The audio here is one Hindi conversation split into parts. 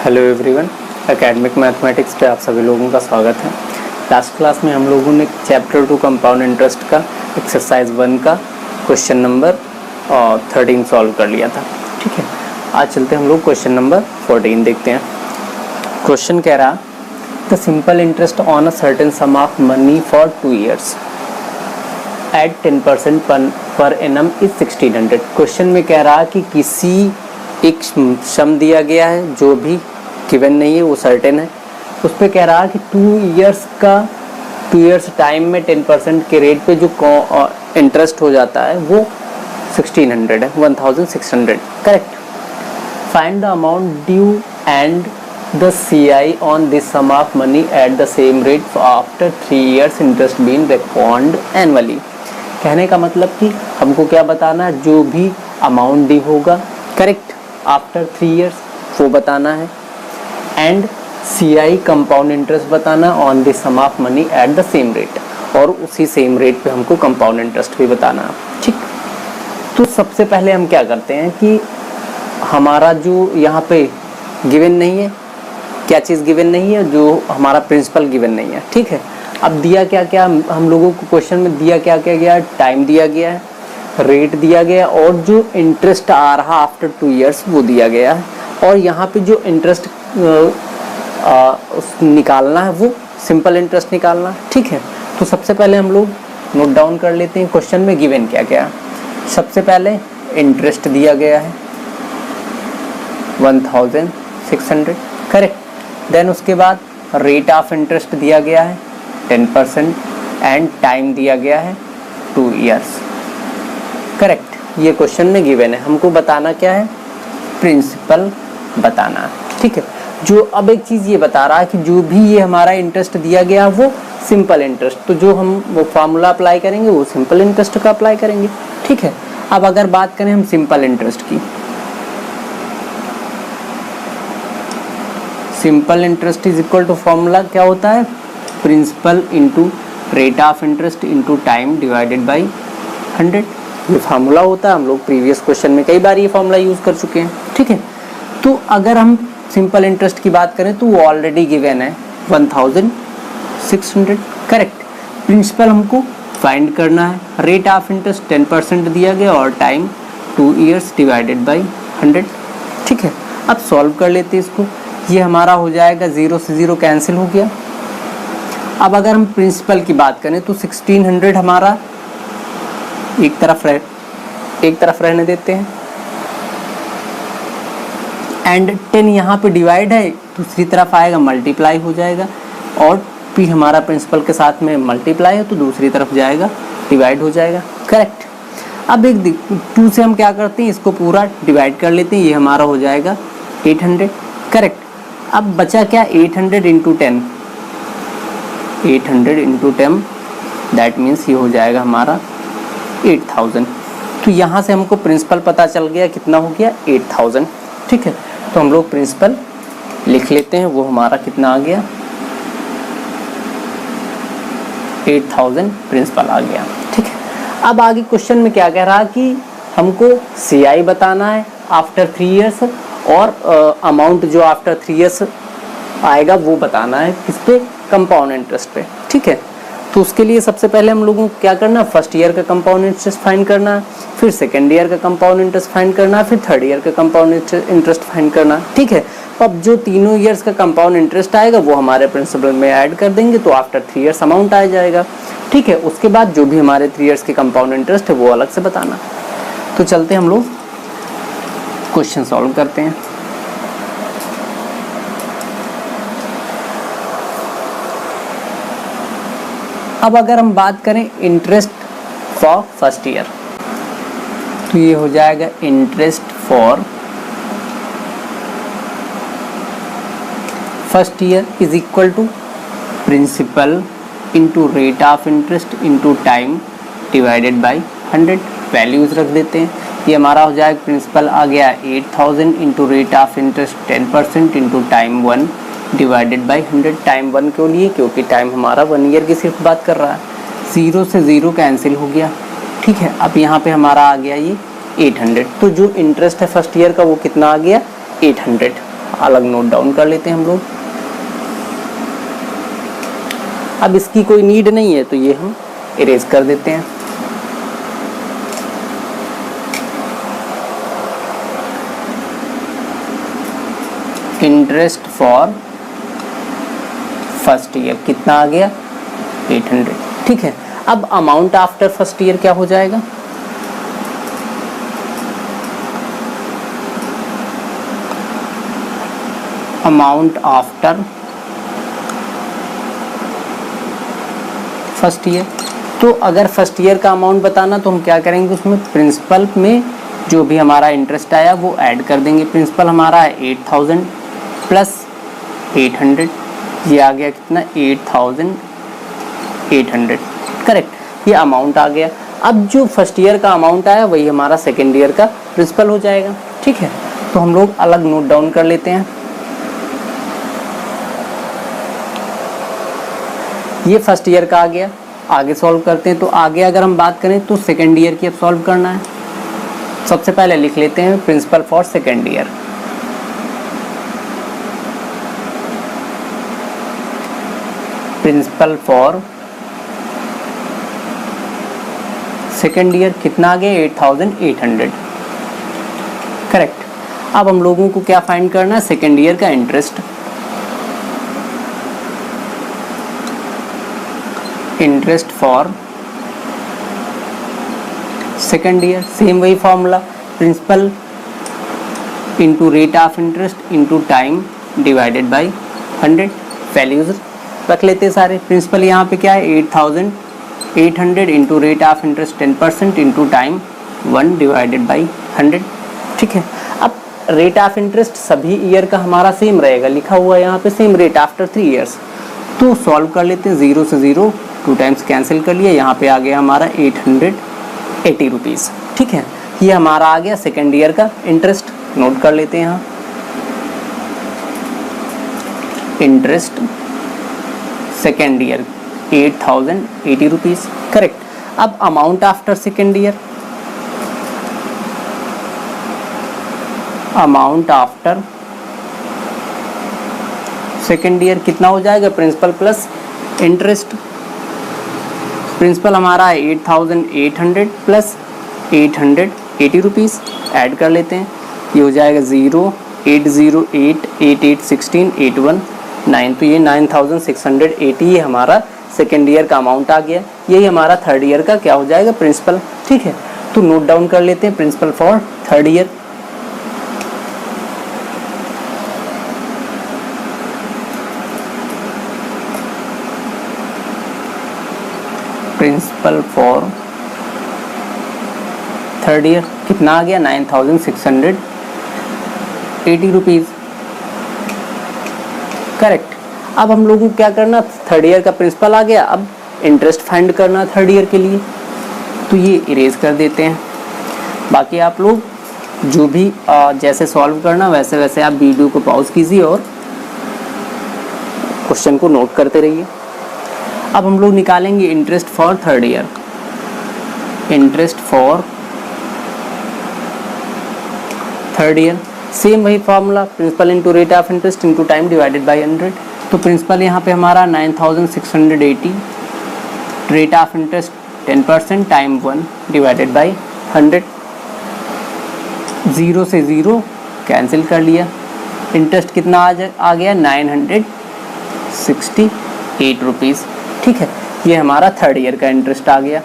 हेलो एवरीवन, एकेडमिक मैथमेटिक्स पे आप सभी लोगों का स्वागत है। लास्ट क्लास में हम लोगों ने चैप्टर 2 कंपाउंड इंटरेस्ट का एक्सरसाइज 1 का क्वेश्चन नंबर 13 सॉल्व कर लिया था। ठीक है, आज चलते हम लोग क्वेश्चन नंबर 14 देखते हैं। क्वेश्चन कह रहा the simple interest on a certain sum of money for 2 years at 10% per annum is 1600। Question में कह रहा कि किसी एक सम दिया गया है जो भी गिवन नहीं है, वो सर्टेन है। उस पर कह रहा कि 2 years टाइम में 10% के रेट पे जो इंटरेस्ट हो जाता है वो 1600 है, 1600। Correct. Find the amount due and the CI on this sum of money at the same rate after 3 years interest being record annually. कहने का मतलब कि हमको क्या बताना है, जो भी अमाउंट ड्यू होगा करेक्ट आफ्टर 3 years वो बताना है, एंड CI कंपाउंड इंटरेस्ट बताना on the sum of money at the same rate, और उसी सेम रेट पे हमको कंपाउंड इंटरेस्ट भी बताना है। ठीक, तो सबसे पहले हम क्या करते हैं कि हमारा जो यहाँ पे गिवन नहीं है, क्या चीज़ गिवन नहीं है, जो हमारा प्रिंसिपल गिवन नहीं है। ठीक है, अब दिया क्या क्या हम लोगों को क्वेश्चन में दिया क्या क्या गया, टाइम दिया गया है, रेट दिया गया, और जो इंटरेस्ट आ रहा आफ्टर 2 years वो दिया गया है, और यहाँ पे जो इंटरेस्ट निकालना है वो सिंपल इंटरेस्ट निकालना है। ठीक है, तो सबसे पहले हम लोग नोट डाउन कर लेते हैं क्वेश्चन में गिवन क्या क्या। सबसे पहले इंटरेस्ट दिया गया है 1600, करेक्ट। देन उसके बाद रेट ऑफ इंटरेस्ट दिया गया है 10% एंड टाइम दिया गया है 2 years, करेक्ट। ये क्वेश्चन में गिवन है, हमको बताना क्या है, प्रिंसिपल बताना है। ठीक है, जो अब एक चीज़ ये बता रहा है कि जो भी ये हमारा इंटरेस्ट दिया गया वो सिंपल इंटरेस्ट, तो जो हम वो फार्मूला अप्लाई करेंगे वो सिंपल इंटरेस्ट का अप्लाई करेंगे। ठीक है, अब अगर बात करें हम सिंपल इंटरेस्ट की, simple interest is equal to formula क्या होता है, principal into rate of interest into time divided by 100। ये फार्मूला होता है, हम लोग प्रीवियस क्वेश्चन में कई बार ये फार्मूला यूज़ कर चुके हैं। ठीक है, तो अगर हम सिंपल इंटरेस्ट की बात करें तो वो ऑलरेडी गिवन है 1600, करेक्ट। प्रिंसिपल हमको फाइंड करना है, रेट ऑफ इंटरेस्ट 10% दिया गया और टाइम 2 years डिवाइडेड बाई 100। ठीक है, अब सॉल्व कर लेते हैं इसको। ये हमारा हो जाएगा 0 से 0 कैंसिल हो गया। अब अगर हम प्रिंसिपल की बात करें तो 1600 हमारा एक तरफ रहने देते हैं, एंड 10 यहाँ पे डिवाइड है, दूसरी तरफ आएगा मल्टीप्लाई हो जाएगा, और p हमारा प्रिंसिपल के साथ में मल्टीप्लाई है तो दूसरी तरफ जाएगा डिवाइड हो जाएगा, करेक्ट। अब एक 2 से हम क्या करते हैं, इसको पूरा डिवाइड कर लेते हैं, ये हमारा हो जाएगा 800, करेक्ट। अब बचा क्या, 800 इंटू 10, 800 इंटू 10 दैट मीन्स ये हो जाएगा हमारा 8000। तो यहाँ से हमको प्रिंसिपल पता चल गया, कितना हो गया 8000। ठीक है, तो हम लोग प्रिंसिपल लिख लेते हैं, वो हमारा कितना आ गया 8000 प्रिंसिपल आ गया। ठीक है, अब आगे क्वेश्चन में क्या कह रहा कि हमको CI बताना है आफ्टर 3 years, और अमाउंट जो आफ्टर 3 years आएगा वो बताना है, किस पे, कंपाउंड इंटरेस्ट पे। ठीक है, तो उसके लिए सबसे पहले हम लोगों को क्या करना है, फर्स्ट ईयर का कंपाउंड इंटरेस्ट फाइंड करना है, फिर सेकेंड ईयर का कंपाउंड इंटरेस्ट फाइंड करना है, फिर थर्ड ईयर का कंपाउंड इंटरेस्ट फाइंड करना है। ठीक है, अब जो तीनों ईयर्स का कंपाउंड इंटरेस्ट आएगा वो हमारे प्रिंसिपल में ऐड कर देंगे, तो आफ्टर 3 years अमाउंट आ जाएगा। ठीक है, उसके बाद जो भी हमारे 3 years के कंपाउंड इंटरेस्ट है वो अलग से बताना। तो चलते हम लोग क्वेश्चन सॉल्व करते हैं। अब अगर हम बात करें इंटरेस्ट फॉर फर्स्ट ईयर, तो ये हो जाएगा interest for first year is equal to principal into rate of interest into time divided by 100। Values रख देते हैं, ये हमारा हो जाएगा प्रिंसिपल आ गया 8000 into rate of interest 10% into time 1 divided by 100। Time 1 क्यों लिए, क्योंकि टाइम हमारा 1 year की सिर्फ बात कर रहा है। 0 से 0 कैंसिल हो गया। ठीक है, अब यहाँ पे हमारा आ गया ये 800। तो जो इंटरेस्ट है फर्स्ट ईयर का वो कितना आ गया 800 अलग नोट डाउन कर लेते हैं हम लोग। अब इसकी कोई नीड नहीं है तो ये हम इरेज कर देते हैं। इंटरेस्ट फॉर फर्स्ट ईयर कितना आ गया 800, ठीक है। अब अमाउंट आफ्टर फर्स्ट ईयर क्या हो जाएगा, अमाउंट आफ्टर फर्स्ट ईयर। तो अगर फर्स्ट ईयर का अमाउंट बताना तो हम क्या करेंगे, उसमें प्रिंसिपल में जो भी हमारा इंटरेस्ट आया वो ऐड कर देंगे। प्रिंसिपल हमारा है 8000 प्लस 800, ये आ गया कितना 8800, करेक्ट, ये अमाउंट आ गया। अब जो फर्स्ट ईयर का अमाउंट आया वही हमारा सेकेंड ईयर का प्रिंसिपल हो जाएगा, ठीक है। तो हम लोग अलग नोट डाउन कर लेते हैं। ये फर्स्ट ईयर का आ गया, आगे सॉल्व करते हैं। तो आगे अगर हम बात करें तो सेकेंड ईयर की अब सॉल्व करना है। सबसे पहले लिख लेते हैं principal for second year. Principal for second year कितना आ गया 8800, करेक्ट। अब हम लोगों को क्या फाइंड करना है, सेकेंड ईयर का interest. Interest for second year, same वही formula, principal into rate of interest into time divided by 100। Values रख लेते हैं सारे। प्रिंसिपल यहाँ पे क्या है 8800 into rate of interest 10% into time 1 divided by 100, ठीक है। अब रेट ऑफ इंटरेस्ट सभी ईयर का हमारा सेम रहेगा, लिखा हुआ है यहाँ पे सेम रेट आफ्टर 3 ईयर्स। तो सॉल्व कर लेते हैं, 0 से 0 2 टाइम्स कैंसिल कर लिया, यहाँ पे आ गया हमारा 880 रुपीज़, ठीक है। ये हमारा आ गया सेकेंड ईयर का इंटरेस्ट, नोट कर लेते हैं यहाँ। Interest second year 8080 rupees, correct. अब amount after second year, amount after second year कितना हो जाएगा, प्रिंसिपल प्लस इंटरेस्ट। प्रिंसिपल हमारा है 8800 प्लस 880 रुपीज़, ऐड कर लेते हैं, ये हो जाएगा 0 8 0 8 8 8 16 8 1 9, तो ये 9680 ये हमारा सेकेंड ईयर का अमाउंट आ गया। यही हमारा थर्ड ईयर का क्या हो जाएगा, प्रिंसिपल, ठीक है। तो नोट डाउन कर लेते हैं principal for third year. Principal for third year कितना आ गया 9680 रुपीज़, करेक्ट। अब हम लोगों को क्या करना, थर्ड ईयर का प्रिंसिपल आ गया, अब इंटरेस्ट फाइंड करना थर्ड ईयर के लिए, तो ये इरेज कर देते हैं। बाकी आप लोग जो भी जैसे सॉल्व करना वैसे वैसे आप वीडियो को पॉज कीजिए और क्वेश्चन को नोट करते रहिए। अब हम लोग निकालेंगे interest for third year. Interest for third year, same वही formula, principal into rate of interest into time divided by 100। तो प्रिंसिपल यहाँ पे हमारा 9680, rate of interest 10%, time 1 divided by 100। 0 से 0 कैंसिल कर लिया, इंटरेस्ट कितना आ गया 968 रुपीज़, ठीक है। ये हमारा थर्ड ईयर का इंटरेस्ट आ गया।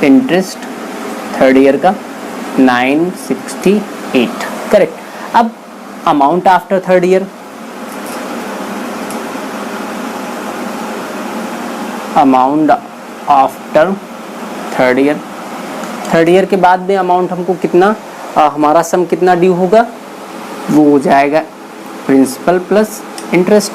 इंटरेस्ट थर्ड ईयर का 968, करेक्ट। अब amount after third year, amount after third year, third year के बाद में अमाउंट हमको कितना हमारा सम कितना ड्यू होगा, वो हो जाएगा principal plus interest,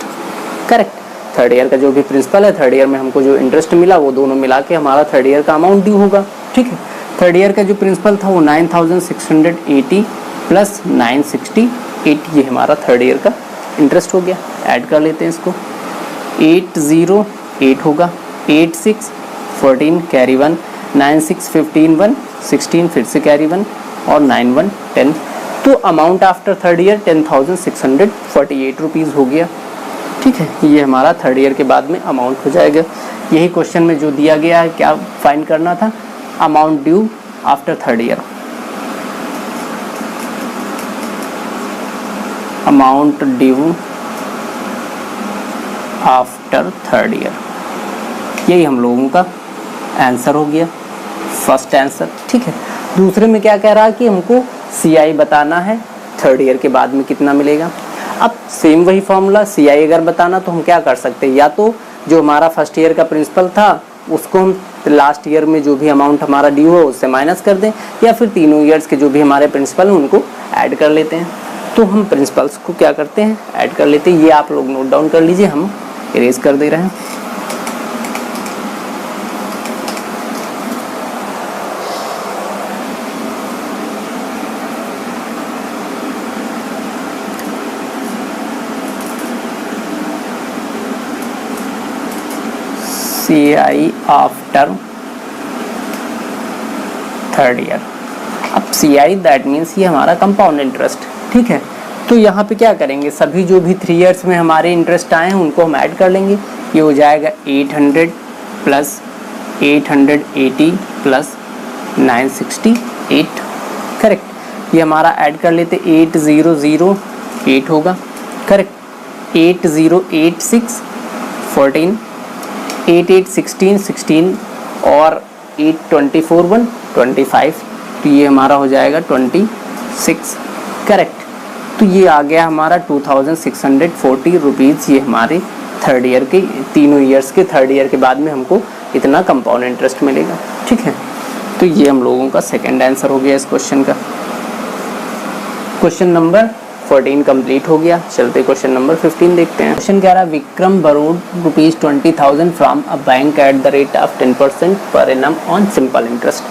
correct. Third year का जो भी प्रिंसिपल है, थर्ड ईयर में हमको जो इंटरेस्ट मिला वो दोनों मिला के हमारा थर्ड ईयर का अमाउंट ड्यू होगा, ठीक है। थर्ड ईयर का जो प्रिंसिपल था वो 9680 प्लस 968, ये हमारा थर्ड ईयर का इंटरेस्ट हो गया। ऐड कर लेते हैं इसको, 808 होगा, 86 14 कैरी 1, 96 15 1 16 फिर से कैरी 1 और 9 1 10। तो amount after third year 10,648 rupees हो गया। ठीक है, ये हमारा थर्ड ईयर के बाद में अमाउंट हो जाएगा। यही क्वेश्चन में जो दिया गया है, क्या फाइंड करना था, amount due after third year, amount due after third year. यही हम लोगों का आंसर हो गया, फर्स्ट आंसर। ठीक है, दूसरे में क्या कह रहा है कि हमको CI बताना है थर्ड ईयर के बाद में कितना मिलेगा। अब सेम वही फॉर्मूला, CI अगर बताना तो हम क्या कर सकते हैं, या तो जो हमारा फर्स्ट ईयर का प्रिंसिपल था उसको हम लास्ट ईयर में जो भी अमाउंट हमारा ड्यू हो उससे माइनस कर दें, या फिर तीनों ईयर्स के जो भी हमारे प्रिंसिपल हैं उनको ऐड कर लेते हैं। तो हम प्रिंसिपल्स को क्या करते हैं, ऐड कर लेते हैं। ये आप लोग नोट डाउन कर लीजिए, हम इरेज कर दे रहे हैं। CI after third year. अब CI दैट मीन्स ये हमारा कंपाउंड इंटरेस्ट। ठीक है, तो यहाँ पे क्या करेंगे, सभी जो भी 3 ईयर्स में हमारे इंटरेस्ट आए हैं उनको हम ऐड कर लेंगे। ये हो जाएगा 800 प्लस 880 प्लस 968। करेक्ट, ये हमारा ऐड कर लेते 8008 होगा। करेक्ट, 8086 14, 8816 16 और 824 25, तो ये हमारा हो जाएगा 26। करेक्ट, तो ये आ गया हमारा 2640 रुपीज़। ये हमारे थर्ड ईयर के, तीनों ईयर्स के थर्ड ईयर के बाद में हमको इतना कंपाउंड इंटरेस्ट मिलेगा। ठीक है, तो ये हम लोगों का सेकंड आंसर हो गया इस क्वेश्चन का। क्वेश्चन नंबर 14 कंप्लीट हो गया। चलते क्वेश्चन नंबर 15 देखते हैं। क्वेश्चन कह रहा है Vikram borrowed ₹20,000 from a bank at the rate of 10% per annum on simple interest.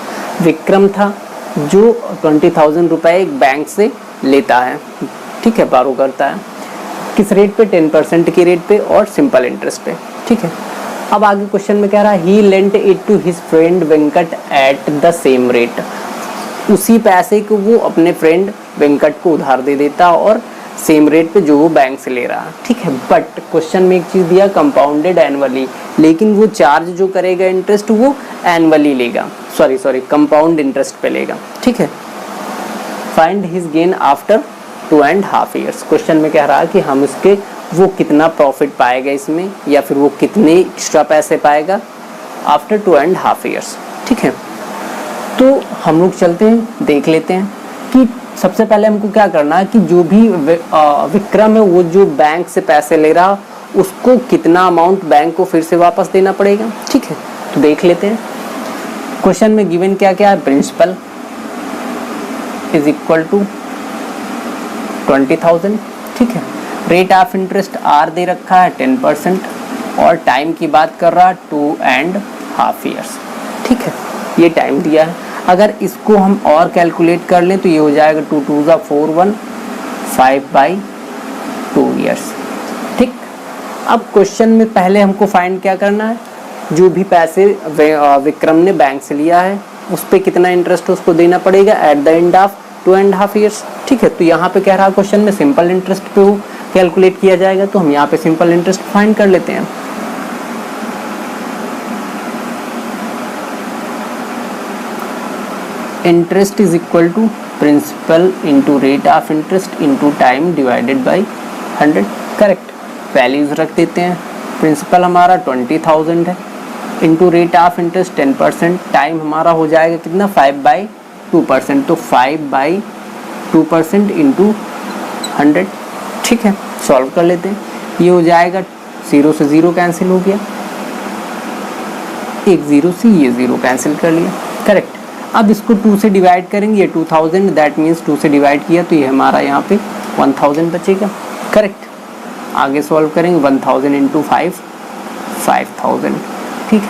Vikram था जो 20,000 रुपये एक बैंक से लेता है, ठीक है, बारो करता है, किस रेट पे, 10% के रेट पे और सिंपल इंटरेस्ट पे। ठीक है, अब आगे क्वेश्चन में कह रहा है he lent it to his friend Venkat at the same rate. उसी पैसे को वो अपने फ्रेंड वेंकट को उधार दे देता और सेम रेट पे जो वो बैंक से ले रहा है। ठीक है, बट क्वेश्चन में एक चीज़ दिया कंपाउंडेड एनुअली, लेकिन वो चार्ज जो करेगा इंटरेस्ट वो एनुअली लेगा, सॉरी कंपाउंड इंटरेस्ट पे लेगा। ठीक है, find his gain after 2.5 years. Question में कह रहा है कि हम इसके वो कितना प्रॉफिट पाएगा इसमें, या फिर वो कितने एक्स्ट्रा पैसे पाएगा आफ्टर 2.5 ईयर्स। ठीक है, तो हम लोग चलते हैं, देख लेते हैं कि सबसे पहले हमको क्या करना है कि जो भी विक्रम है वो जो बैंक से पैसे ले रहा उसको कितना अमाउंट बैंक को फिर से वापस देना पड़ेगा। ठीक है, तो देख लेते हैं। क्वेश्चन में गिवन क्या क्या है, प्रिंसिपल इज इक्वल टू 20,000। ठीक है, रेट ऑफ इंटरेस्ट R दे रखा है 10% और टाइम की बात कर रहा है 2.5 ईयर्स। ठीक है, ये टाइम दिया है। अगर इसको हम और कैलकुलेट कर लें तो ये हो जाएगा 2 2 4 1 5/2 ईयर्स। ठीक, अब क्वेश्चन में पहले हमको फाइंड क्या करना है, जो भी पैसे विक्रम ने बैंक से लिया है उस पर कितना इंटरेस्ट उसको देना पड़ेगा at the end of 2.5 years. ठीक है, तो यहाँ पे कह रहा है क्वेश्चन में सिंपल इंटरेस्ट पे वो कैलकुलेट किया जाएगा, तो हम यहाँ पे सिंपल इंटरेस्ट फाइंड कर लेते हैं। Interest is equal to principal into rate of interest into time divided by 100। Correct, values रख देते हैं। प्रिंसिपल हमारा 20,000 है, into rate of interest 10%, time हमारा हो जाएगा कितना 5/2%, तो 5/2% इंटू 100। ठीक है, सॉल्व कर लेते हैं। ये हो जाएगा 0 से 0 कैंसिल हो गया, एक 0 से ये 0 कैंसिल कर लिया। करेक्ट, अब इसको 2 से डिवाइड करेंगे, ये 2000 दैट मीन्स 2 से डिवाइड किया तो ये हमारा यहाँ पे 1000 बचेगा। करेक्ट, आगे सॉल्व करेंगे 1000 इंटू 5 5000। ठीक है,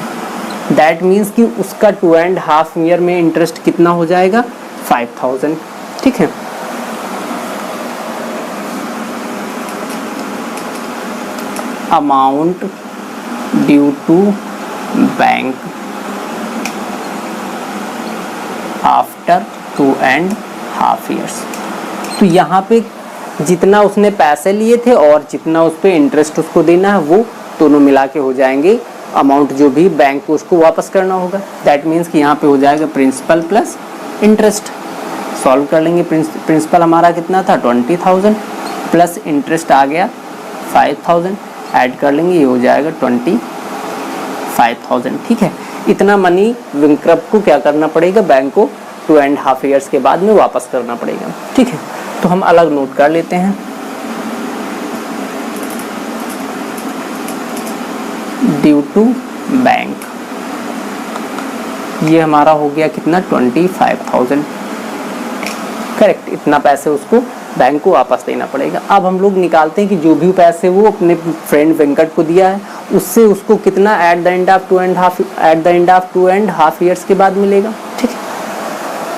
दैट मीन्स कि उसका 2.5 ईयर में इंटरेस्ट कितना हो जाएगा 5000। ठीक है, amount due to bank after 2.5 years. तो यहाँ पे जितना उसने पैसे लिए थे और जितना उस पर इंटरेस्ट उसको देना है वो दोनों मिला के हो जाएंगे अमाउंट जो भी बैंक को उसको वापस करना होगा। दैट मीन्स कि यहाँ पे हो जाएगा प्रिंसिपल प्लस इंटरेस्ट। सॉल्व कर लेंगे। प्रिंसिपल हमारा कितना था 20,000 प्लस इंटरेस्ट आ गया 5,000, ऐड कर लेंगे, ये हो जाएगा 25,000। ठीक है, इतना मनी विंक्रप को क्या करना पड़ेगा, बैंक को 2.5 ईयर्स के बाद में वापस करना पड़ेगा। ठीक है, तो हम अलग नोट कर लेते हैं। ड्यू टू बैंक, ये हमारा हो गया कितना 25,000। करेक्ट, इतना पैसे उसको बैंक को वापस देना पड़ेगा। अब हम लोग निकालते हैं कि जो भी पैसे वो अपने फ्रेंड वेंकट को दिया है उससे उसको कितना at the end of 2.5 years के बाद मिलेगा। ठीक है,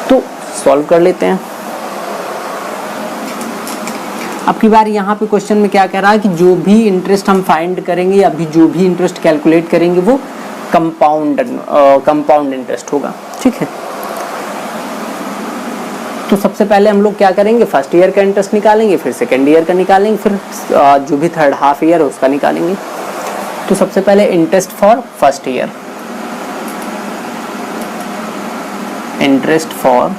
तो सॉल्व कर लेते हैं। अब की बार यहाँ पे क्वेश्चन में क्या कह रहा है कि जो भी इंटरेस्ट हम फाइंड करेंगे या भी जो भी इंटरेस्ट कैलकुलेट करेंगे वो कंपाउंड इंटरेस्ट होगा। ठीक है, तो सबसे पहले हम लोग क्या करेंगे, फर्स्ट ईयर का इंटरेस्ट निकालेंगे, फिर सेकेंड ईयर का निकालेंगे, फिर जो भी थर्ड हाफ ईयर है उसका निकालेंगे। तो सबसे पहले interest for first year, interest for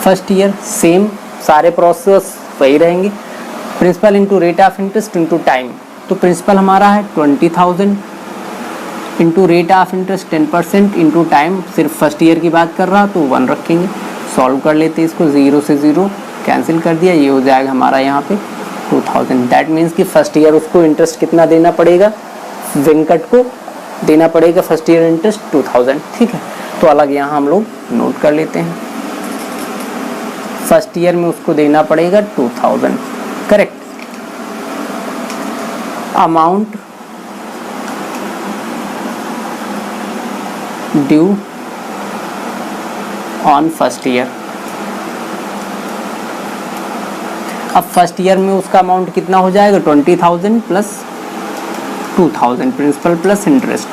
first year same सारे प्रोसेस वही रहेंगे। Principal into rate of interest into time. तो प्रिंसिपल हमारा है 20,000 into rate of interest 10% into time, सिर्फ फर्स्ट ईयर की बात कर रहा तो 1 रखेंगे। सॉल्व कर लेते हैं इसको, 0 से 0 कैंसिल कर दिया, ये हो जाएगा हमारा यहाँ पे 2,000। दैट मीन्स कि फर्स्ट ईयर उसको इंटरेस्ट कितना देना पड़ेगा, वेंकट को देना पड़ेगा फर्स्ट ईयर इंटरेस्ट 2,000। ठीक है, तो अलग यहाँ हम लोग नोट कर लेते हैं। फर्स्ट ईयर में उसको देना पड़ेगा 2,000। Correct, amount due on first year. अब फर्स्ट ईयर में उसका अमाउंट कितना हो जाएगा 20,000 plus 2,000 principal plus interest.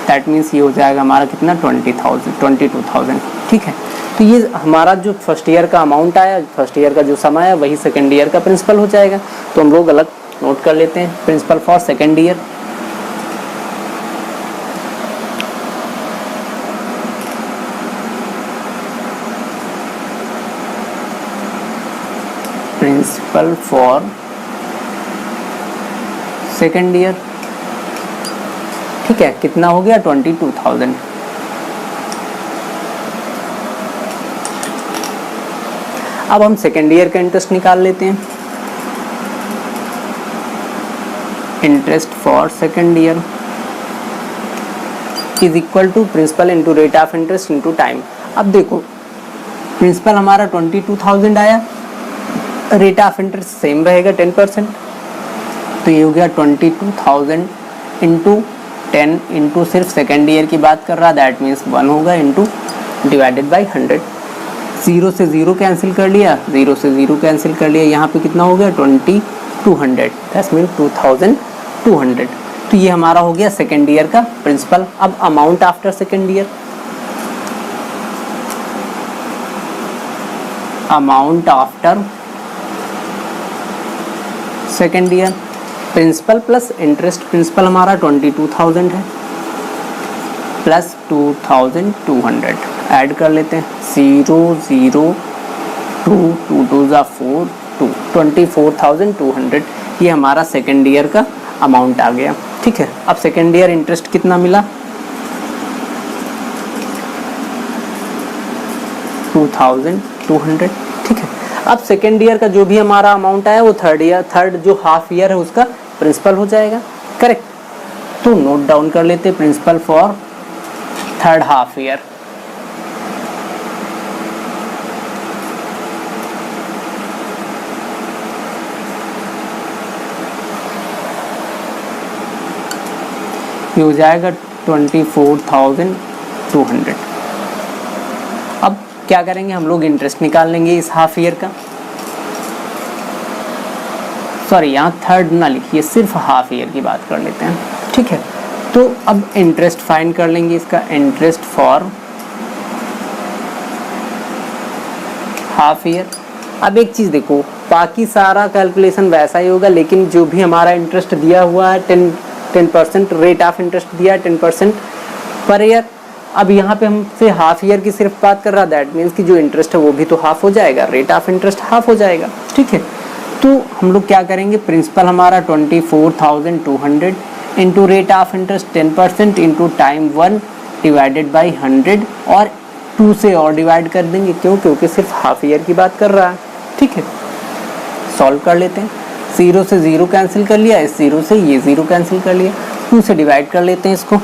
That means ये हो जाएगा हमारा कितना 22,000। ठीक है, तो ये हमारा जो फर्स्ट ईयर का अमाउंट आया, फर्स्ट ईयर का जो सम आया वही सेकेंड ईयर का प्रिंसिपल हो जाएगा। तो हम लोग अलग नोट कर लेते हैं। Principal for second year, principal for second year. ठीक है, कितना हो गया 22,000। अब हम सेकेंड ईयर का इंटरेस्ट निकाल लेते हैं। Interest for second year is equal to principal into rate of interest into time. अब देखो प्रिंसिपल हमारा 22,000 आया, रेट ऑफ इंटरेस्ट सेम रहेगा 10%, तो ये हो गया 22,000 इंटू 10 इंटू सिर्फ सेकेंड ईयर की बात कर रहा, दैट मीन्स 1 होगा इंटू डिवाइडेड बाई 100। 0 से 0 कैंसिल कर लिया, 0 से 0 कैंसिल कर लिया, यहाँ पे कितना हो गया 2200, दैट मीन्स 2200। तो ये हमारा हो गया सेकेंड ईयर का प्रिंसिपल। अब amount after second year, amount after second year, principal plus interest. Principal हमारा 22,000 है प्लस 2,200, ऐड कर लेते हैं, 0 0 2 2 2 4 2 24,200। ये हमारा सेकेंड ईयर का अमाउंट आ गया। ठीक है, अब सेकेंड ईयर इंटरेस्ट कितना मिला 2,200। ठीक है, अब सेकेंड ईयर का जो भी हमारा अमाउंट आया वो थर्ड जो हाफ ईयर है उसका प्रिंसिपल हो जाएगा। करेक्ट, तो नोट डाउन कर लेते हैं principal for third half year. ये हो जाएगा 24,200। अब क्या करेंगे हम लोग, इंटरेस्ट निकाल लेंगे इस हाफ ईयर का। सॉरी, यहाँ थर्ड ना लिखिए, सिर्फ हाफ ईयर की बात कर लेते हैं। ठीक है, तो अब इंटरेस्ट फाइंड कर लेंगे इसका। Interest for half year. अब एक चीज़ देखो, बाकी सारा कैलकुलेशन वैसा ही होगा, लेकिन जो भी हमारा इंटरेस्ट दिया हुआ है 10% रेट ऑफ इंटरेस्ट दिया है 10% पर ईयर। अब यहाँ पे हमसे हाफ ईयर की सिर्फ बात कर रहा है, दैट मीन्स कि जो इंटरेस्ट है वो भी तो हाफ हो जाएगा, रेट ऑफ इंटरेस्ट हाफ हो जाएगा। ठीक है, तो हम लोग क्या करेंगे, प्रिंसिपल हमारा 24,200 into rate of interest 10% into time 1 divided by 100 और 2 से और डिवाइड कर देंगे। क्यों? क्योंकि सिर्फ हाफ ईयर की बात कर रहा है। ठीक है, सॉल्व कर लेते हैं। 0 से 0 कैंसिल कर लिया, इस 0 से ये 0 कैंसिल कर लिया, 2 से डिवाइड कर लेते हैं इसको।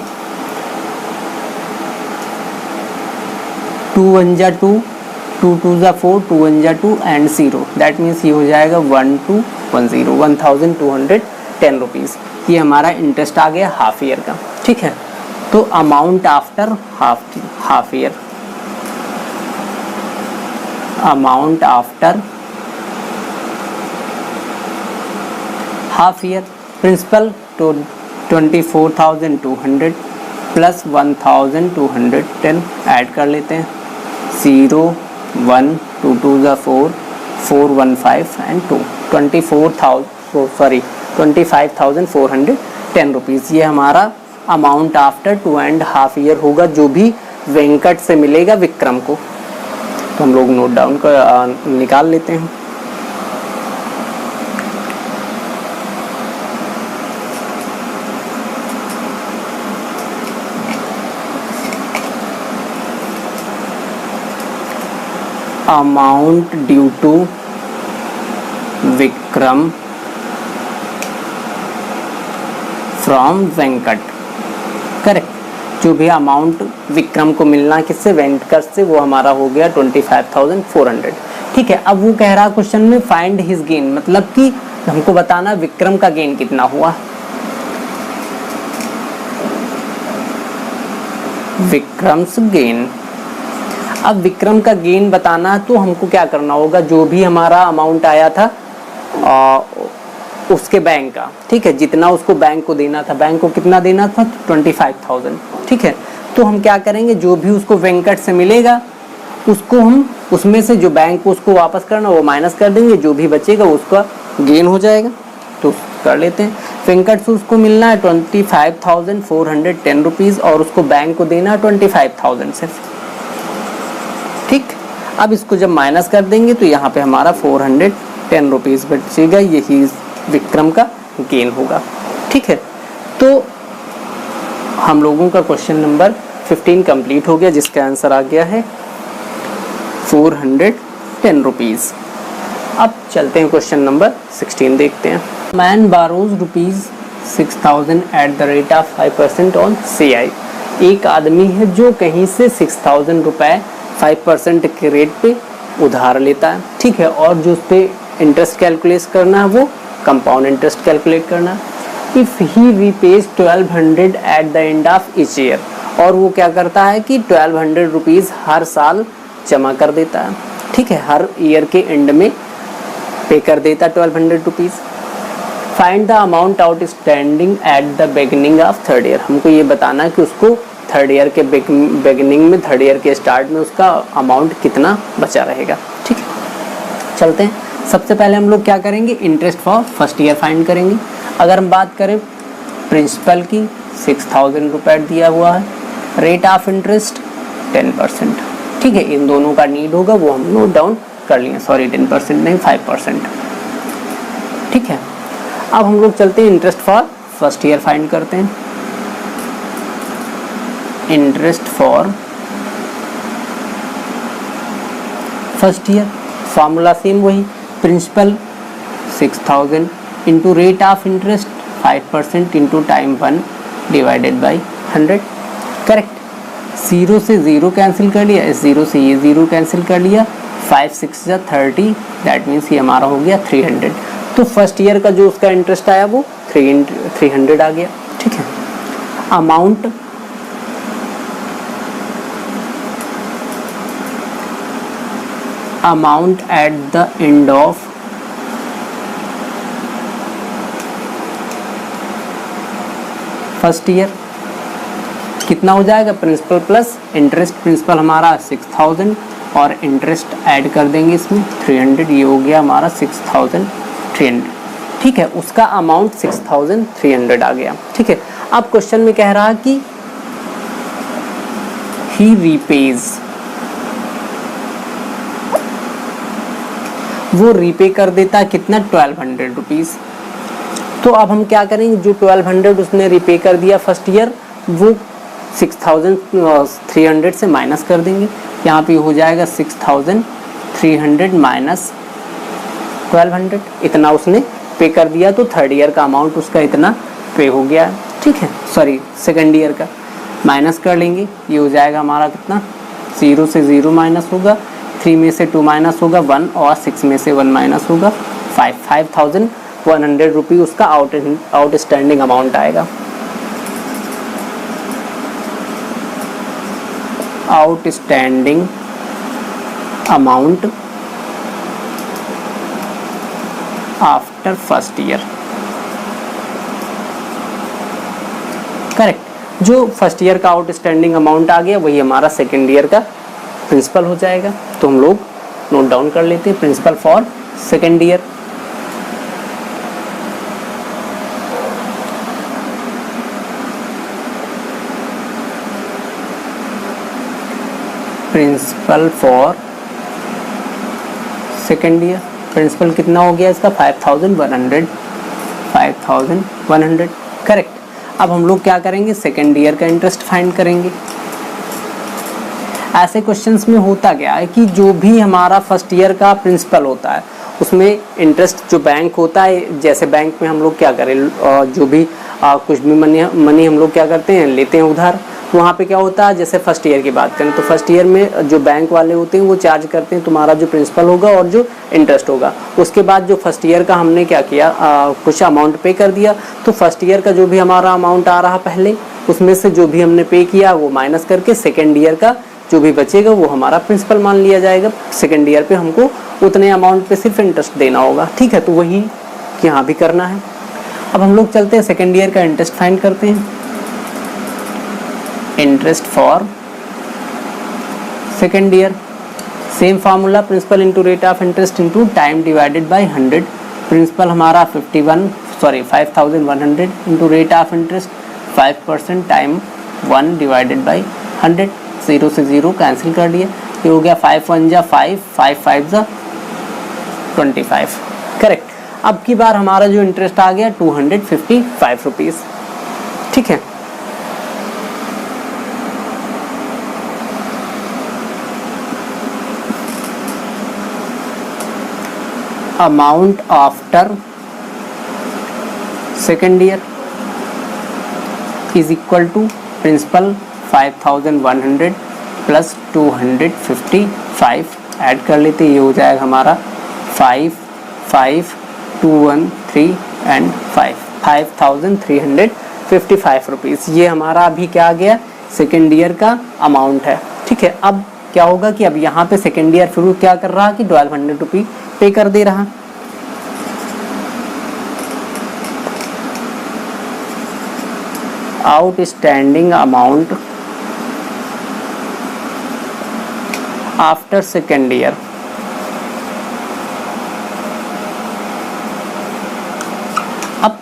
2 1 जा 2, 2 2 जा 4, 2 1 जा 2 एंड 0, दैट मीन्स ये हो जाएगा 1210 1210 रुपीज़। ये हमारा इंटरेस्ट आ गया हाफ ईयर का। ठीक है, तो amount after half year, amount after half year, principal तो 24,200 प्लस 1,210 ऐड कर लेते हैं। 0 1 2 2 जा 4, 4 1 5 एंड 2, 25,410 रुपीज़। ये हमारा अमाउंट आफ्टर 2.5 ईयर होगा, जो भी वेंकट से मिलेगा विक्रम को। तो हम लोग नोट डाउन कर निकाल लेते हैं। Amount due to Vikram from Venkat, correct. जो भी अमाउंट विक्रम को मिलना किससे, वेंकट से, वो हमारा हो गया 25,400। ठीक है, अब वो कह रहा क्वेश्चन में फाइंड हिज गेन, मतलब कि हमको बताना विक्रम का गेन कितना हुआ। विक्रम्स गेन, अब विक्रम का गेन बताना तो हमको क्या करना होगा, जो भी हमारा अमाउंट आया था उसके बैंक का, ठीक है, जितना उसको बैंक को देना था, बैंक को कितना देना था 25,000। ठीक है, तो हम क्या करेंगे, जो भी उसको वेंकट से मिलेगा उसको हम उसमें से जो बैंक को उसको वापस करना वो माइनस कर देंगे, जो भी बचेगा उसका गेन हो जाएगा। तो कर लेते हैं, वेंकट से उसको मिलना है 25,410 रुपीज़ और उसको बैंक को देना है 25,000 सिर्फ। ठीक, अब इसको जब माइनस कर देंगे तो यहाँ पे हमारा 410 रुपीज़ बचेगा, यही विक्रम का गेन होगा। ठीक है, तो हम लोगों का क्वेश्चन नंबर 15 कंप्लीट हो गया, जिसका आंसर आ गया है 410 रुपीज़। अब चलते हैं क्वेश्चन नंबर 16 देखते हैं। Man borrows rupees 6,000 at the rate of 5% on CI। एक आदमी है जो कहीं से 6,000 रुपये 5% के रेट पे उधार लेता है। ठीक है, और जो उस पर इंटरेस्ट कैलकुलेट करना है वो कंपाउंड इंटरेस्ट कैलकुलेट करना है। If he रीपेज 1200 at the end of each year, और वो क्या करता है कि 1200 रुपीज़ हर साल जमा कर देता है। ठीक है, हर ईयर के एंड में पे कर देता है 1200 rupees. Find the amount outstanding at the beginning of third year. हमको ये बताना है कि उसको थर्ड ईयर के बिगिनिंग में, थर्ड ईयर के स्टार्ट में उसका अमाउंट कितना बचा रहेगा। ठीक है, चलते हैं। सबसे पहले हम लोग क्या करेंगे, interest for first year find करेंगे। अगर हम बात करें प्रिंसिपल की, 6,000 रुपये दिया हुआ है, रेट ऑफ इंटरेस्ट 10%। ठीक है, इन दोनों का नीड होगा, वो हम नोट डाउन कर लिए, सॉरी 10% नहीं 5%। ठीक है, अब हम लोग चलते हैं interest for first year find करते हैं। Interest for first year, formula same वही, principal 6,000 into rate of interest 5% into time 1 divided by 100। Correct, 0 से 0 कैंसिल कर लिया, इस 0 से ये 0 कैंसिल कर लिया, 5 6 जा 30, दैट मीन्स ये हमारा हो गया 300। तो फर्स्ट ईयर का जो उसका इंटरेस्ट आया वो 300 आ गया। ठीक है, amount at the end of first year कितना हो जाएगा, प्रिंसिपल प्लस इंटरेस्ट। प्रिंसिपल हमारा 6,000 और इंटरेस्ट ऐड कर देंगे इसमें 300, ये हो गया हमारा 6300। ठीक है, उसका अमाउंट 6300 आ गया। ठीक है, अब क्वेश्चन में कह रहा कि ही रीपेज, वो रीपे कर देता है कितना 1200 रुपीज़। तो अब हम क्या करेंगे, जो 1200 उसने रीपे कर दिया फर्स्ट ईयर, वो 6300 से माइनस कर देंगे। यहाँ पे हो जाएगा 6300 माइनस 1200, इतना उसने पे कर दिया। तो थर्ड ईयर का अमाउंट उसका इतना पे हो गया। ठीक है, सॉरी सेकंड ईयर का माइनस कर लेंगे, ये हो जाएगा हमारा कितना, 0 से 0 माइनस होगा, 3 में से 2 माइनस होगा 1 और 6 में से 1 माइनस होगा 5। 5100 रुपये उसका आउटस्टैंडिंग अमाउंट आएगा। Outstanding amount after first year. Correct, जो फर्स्ट ईयर का आउटस्टैंडिंग अमाउंट आ गया वही हमारा सेकेंड ईयर का प्रिंसिपल हो जाएगा। तो हम लोग नोट डाउन कर लेते हैं, principal for second year. Principal for second year, principal कितना हो गया इसका 5100। करेक्ट, अब हम लोग क्या करेंगे, सेकेंड ईयर का इंटरेस्ट फाइंड करेंगे। ऐसे क्वेश्चंस में होता क्या है कि जो भी हमारा फर्स्ट ईयर का प्रिंसिपल होता है उसमें इंटरेस्ट जो बैंक होता है, जैसे बैंक में हम लोग क्या करें, जो भी कुछ भी मनी हम लोग क्या करते हैं, लेते हैं उधार। वहाँ पे क्या होता है, जैसे फर्स्ट ईयर की बात करें तो फर्स्ट ईयर में जो बैंक वाले होते हैं वो चार्ज करते हैं तुम्हारा जो प्रिंसिपल होगा और जो इंटरेस्ट होगा। उसके बाद जो फर्स्ट ईयर का हमने क्या किया, कुछ अमाउंट पे कर दिया। तो फर्स्ट ईयर का जो भी हमारा अमाउंट आ रहा पहले, उसमें से जो भी हमने पे किया वो माइनस करके सेकेंड ईयर का जो भी बचेगा वो हमारा प्रिंसिपल मान लिया जाएगा। सेकेंड ईयर पे हमको उतने अमाउंट पे सिर्फ इंटरेस्ट देना होगा। ठीक है, तो वही यहाँ भी करना है। अब हम लोग चलते हैं सेकेंड ईयर का इंटरेस्ट फाइंड करते हैं। Interest for second year, same formula, principal into rate of interest into time divided by 100। Principal हमारा 5100 into rate of interest 5% time 1 divided by 100। 0 से 0 कैंसिल कर दिया, ये हो गया 5 1 जा 5, 5 5 जा 25। करेक्ट, अब की बार हमारा जो इंटरेस्ट आ गया 255 रुपीज़। ठीक है, amount after second year is equal to principal 5100 plus 255 add कर लेते, ये हो जाएगा हमारा 5 5 2 1 3 एंड 5 5355 रुपीज़। ये हमारा अभी क्या आ गया, सेकेंड ईयर का अमाउंट है। ठीक है, अब क्या होगा कि अब यहाँ पे सेकेंड ईयर फिर क्या कर रहा कि 1200 रुपये पे कर दे रहा। Outstanding amount after second year, अब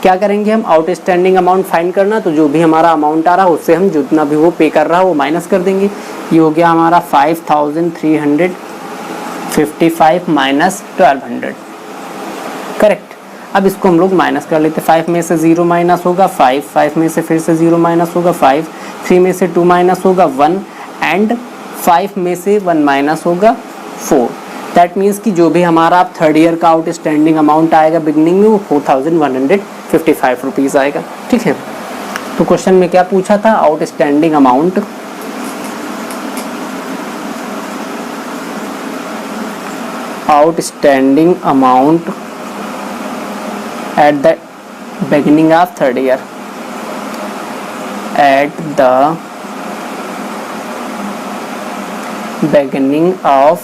क्या करेंगे हम, आउटस्टैंडिंग अमाउंट फाइंड करना। तो जो भी हमारा अमाउंट आ रहा है उससे हम जितना भी वो पे कर रहा है वो माइनस कर देंगे। ये हो गया हमारा 5355 माइनस 1200। करेक्ट, अब इसको हम लोग माइनस कर लेते। 5 में से 0 माइनस होगा 5, 5 में से फिर से 0 माइनस होगा 5, 3 में से 2 माइनस होगा 1 एंड 5 में से 1 माइनस होगा 4। दैट मीन्स कि जो भी हमारा थर्ड ईयर का आउटस्टैंडिंग अमाउंट आएगा बिगनिंग में वो 4155 रुपीज़ आएगा। ठीक है, तो क्वेश्चन में क्या पूछा था, outstanding amount at the beginning of third year, at the beginning of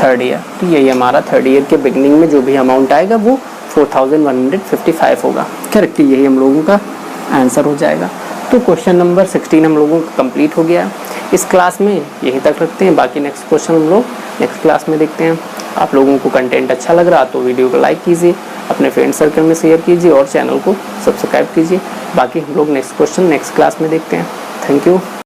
third year. तो यही हमारा थर्ड ईयर के बिगनिंग में जो भी अमाउंट आएगा वो 4155 होगा। करेक्ट, यही हम लोगों का आंसर हो जाएगा। तो क्वेश्चन नंबर 16 हम लोगों का कंप्लीट हो गया। इस क्लास में यहीं तक रखते हैं, बाकी नेक्स्ट क्वेश्चन हम लोग नेक्स्ट क्लास में देखते हैं। आप लोगों को कंटेंट अच्छा लग रहा तो वीडियो को लाइक कीजिए, अपने फ्रेंड सर्कल में शेयर कीजिए और चैनल को सब्सक्राइब कीजिए। बाकी हम लोग नेक्स्ट क्वेश्चन नेक्स्ट क्लास में देखते हैं। Thank you.